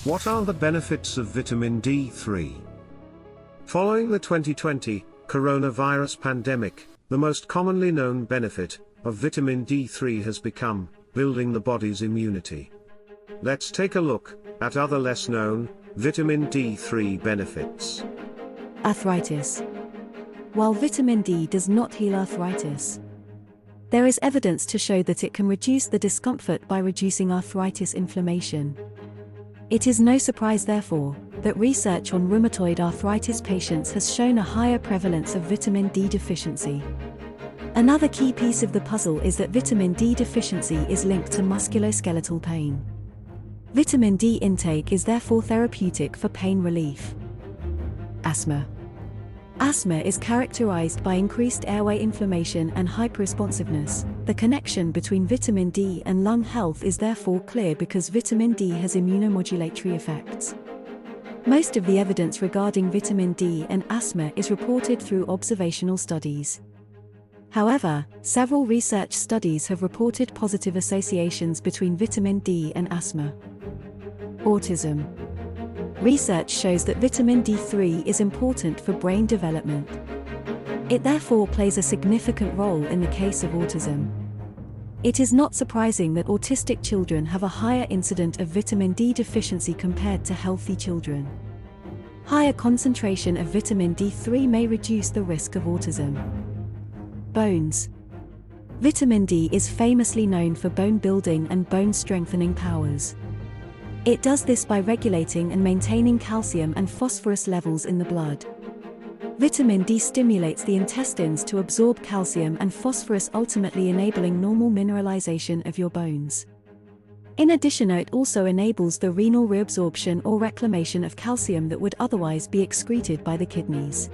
What are the benefits of vitamin D3? Following the 2020 coronavirus pandemic, the most commonly known benefit of vitamin D3 has become building the body's immunity. Let's take a look at other less known vitamin D3 benefits. Arthritis. While vitamin D does not heal arthritis, there is evidence to show that it can reduce the discomfort by reducing arthritis inflammation. It is no surprise, therefore, that research on rheumatoid arthritis patients has shown a higher prevalence of vitamin D deficiency. Another key piece of the puzzle is that vitamin D deficiency is linked to musculoskeletal pain. Vitamin D intake is therefore therapeutic for pain relief. Asthma. Asthma is characterized by increased airway inflammation and hyperresponsiveness. The connection between vitamin D and lung health is therefore clear because vitamin D has immunomodulatory effects. Most of the evidence regarding vitamin D and asthma is reported through observational studies. However, several research studies have reported positive associations between vitamin D and asthma. Autism. Research shows that vitamin D3 is important for brain development. It therefore plays a significant role in the case of autism. It is not surprising that autistic children have a higher incidence of vitamin D deficiency compared to healthy children. Higher concentration of vitamin D3 may reduce the risk of autism. Bones. Vitamin D is famously known for bone building and bone strengthening powers. It does this by regulating and maintaining calcium and phosphorus levels in the blood. Vitamin D stimulates the intestines to absorb calcium and phosphorus, ultimately enabling normal mineralization of your bones. In addition, it also enables the renal reabsorption or reclamation of calcium that would otherwise be excreted by the kidneys.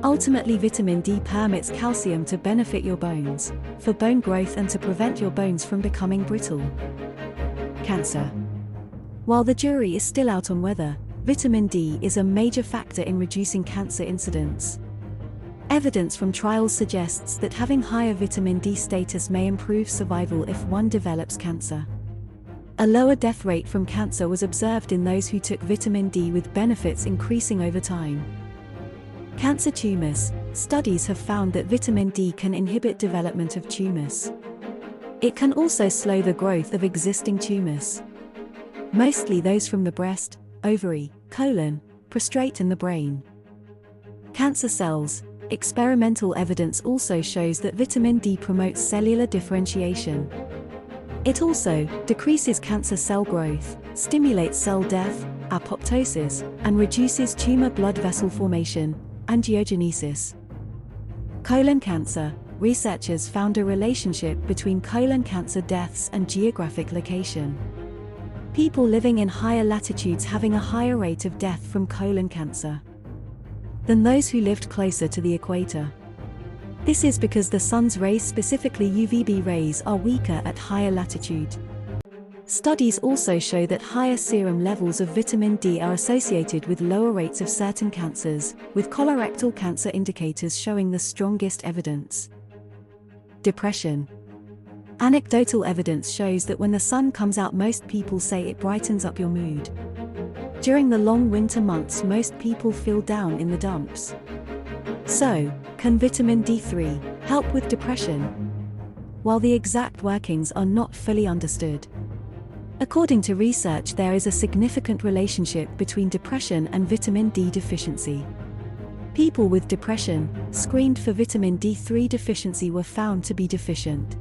Ultimately, vitamin D permits calcium to benefit your bones, for bone growth and to prevent your bones from becoming brittle. Cancer. While the jury is still out on whether vitamin D is a major factor in reducing cancer incidence, evidence from trials suggests that having higher vitamin D status may improve survival if one develops cancer. A lower death rate from cancer was observed in those who took vitamin D, with benefits increasing over time. Cancer tumors. Studies have found that vitamin D can inhibit development of tumors. It can also slow the growth of existing tumors, mostly those from the breast, ovary, colon, prostate and the brain. Cancer cells. Experimental evidence also shows that vitamin D promotes cellular differentiation. It also decreases cancer cell growth, stimulates cell death, apoptosis, and reduces tumor blood vessel formation, angiogenesis. Colon cancer. Researchers found a relationship between colon cancer deaths and geographic location. People living in higher latitudes having a higher rate of death from colon cancer than those who lived closer to the equator. This is because the sun's rays, specifically UVB rays, are weaker at higher latitude. Studies also show that higher serum levels of vitamin D are associated with lower rates of certain cancers, with colorectal cancer indicators showing the strongest evidence. Depression. Anecdotal evidence shows that when the sun comes out, most people say it brightens up your mood. During the long winter months, most people feel down in the dumps. So, can vitamin D3 help with depression? While the exact workings are not fully understood, according to research, there is a significant relationship between depression and vitamin D deficiency. People with depression, screened for vitamin D3 deficiency, were found to be deficient.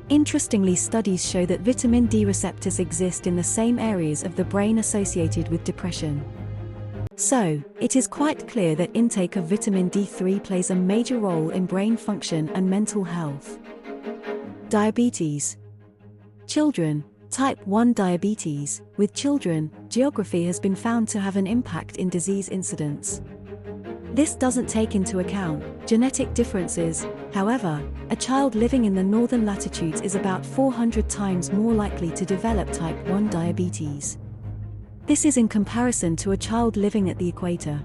Interestingly, studies show that vitamin D receptors exist in the same areas of the brain associated with depression. So, it is quite clear that intake of vitamin D3 plays a major role in brain function and mental health. Diabetes. Children. Type 1 diabetes. With children, geography has been found to have an impact in disease incidence. This doesn't take into account genetic differences. However, a child living in the northern latitudes is about 400 times more likely to develop type 1 diabetes. This is in comparison to a child living at the equator.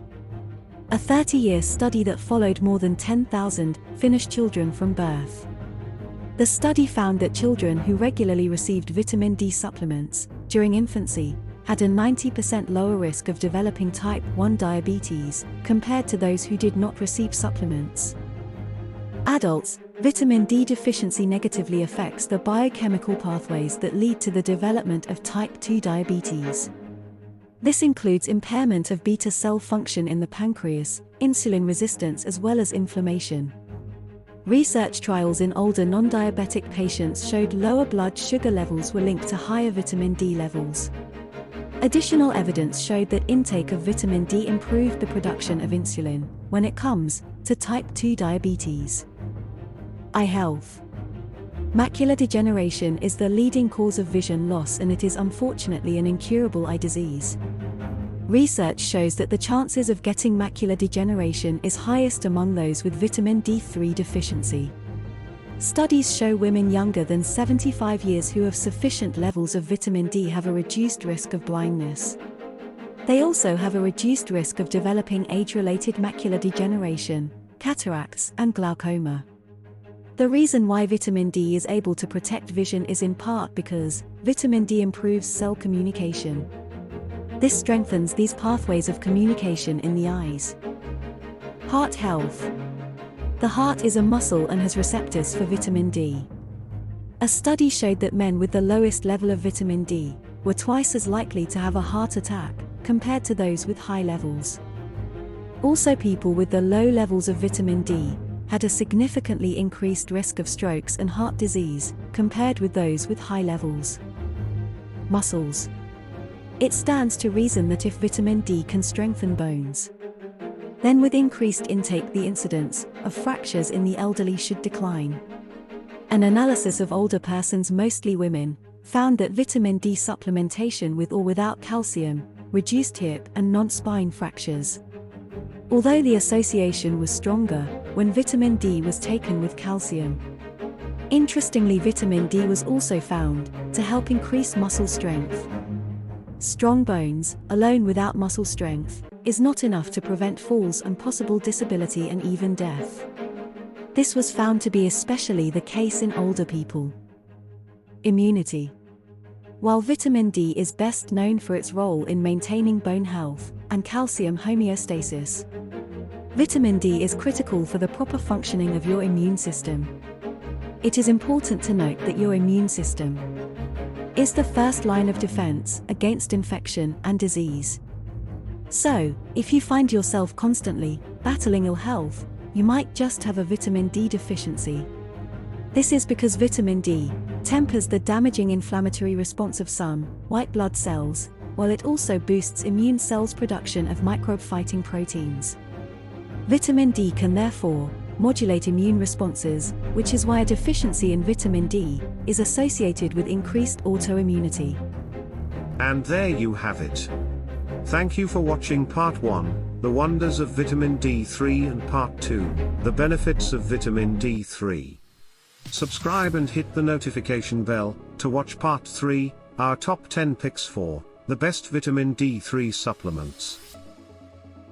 A 30-year study that followed more than 10,000 Finnish children from birth. The study found that children who regularly received vitamin D supplements during infancy had a 90% lower risk of developing type 1 diabetes, compared to those who did not receive supplements. Adults, vitamin D deficiency negatively affects the biochemical pathways that lead to the development of type 2 diabetes. This includes impairment of beta cell function in the pancreas, insulin resistance as well as inflammation. Research trials in older non-diabetic patients showed lower blood sugar levels were linked to higher vitamin D levels. Additional evidence showed that intake of vitamin D improved the production of insulin when it comes to type 2 diabetes. Eye health. Macular degeneration is the leading cause of vision loss, and it is unfortunately an incurable eye disease. Research shows that the chances of getting macular degeneration is highest among those with vitamin D3 deficiency. Studies show women younger than 75 years who have sufficient levels of vitamin D have a reduced risk of blindness. They also have a reduced risk of developing age-related macular degeneration, cataracts, and glaucoma. The reason why vitamin D is able to protect vision is in part because vitamin D improves cell communication. This strengthens these pathways of communication in the eyes. Heart health. The heart is a muscle and has receptors for vitamin D. A study showed that men with the lowest level of vitamin D were twice as likely to have a heart attack compared to those with high levels. Also, people with the low levels of vitamin D had a significantly increased risk of strokes and heart disease compared with those with high levels. Muscles. It stands to reason that if vitamin D can strengthen bones, then with increased intake the incidence of fractures in the elderly should decline. An analysis of older persons, mostly women, found that vitamin D supplementation with or without calcium reduced hip and non-spine fractures. Although the association was stronger when vitamin D was taken with calcium. Interestingly, vitamin D was also found to help increase muscle strength. Strong bones, alone without muscle strength, is not enough to prevent falls and possible disability and even death. This was found to be especially the case in older people. Immunity. While vitamin D is best known for its role in maintaining bone health and calcium homeostasis, vitamin D is critical for the proper functioning of your immune system. It is important to note that your immune system is the first line of defense against infection and disease. So, if you find yourself constantly battling ill health, you might just have a vitamin D deficiency. This is because vitamin D tempers the damaging inflammatory response of some white blood cells, while it also boosts immune cells' production of microbe-fighting proteins. Vitamin D can therefore modulate immune responses, which is why a deficiency in vitamin D is associated with increased autoimmunity. And there you have it. Thank you for watching Part 1, The Wonders of Vitamin D3, and Part 2, The Benefits of Vitamin D3. Subscribe and hit the notification bell to watch Part 3, our top 10 picks for the best vitamin D3 supplements.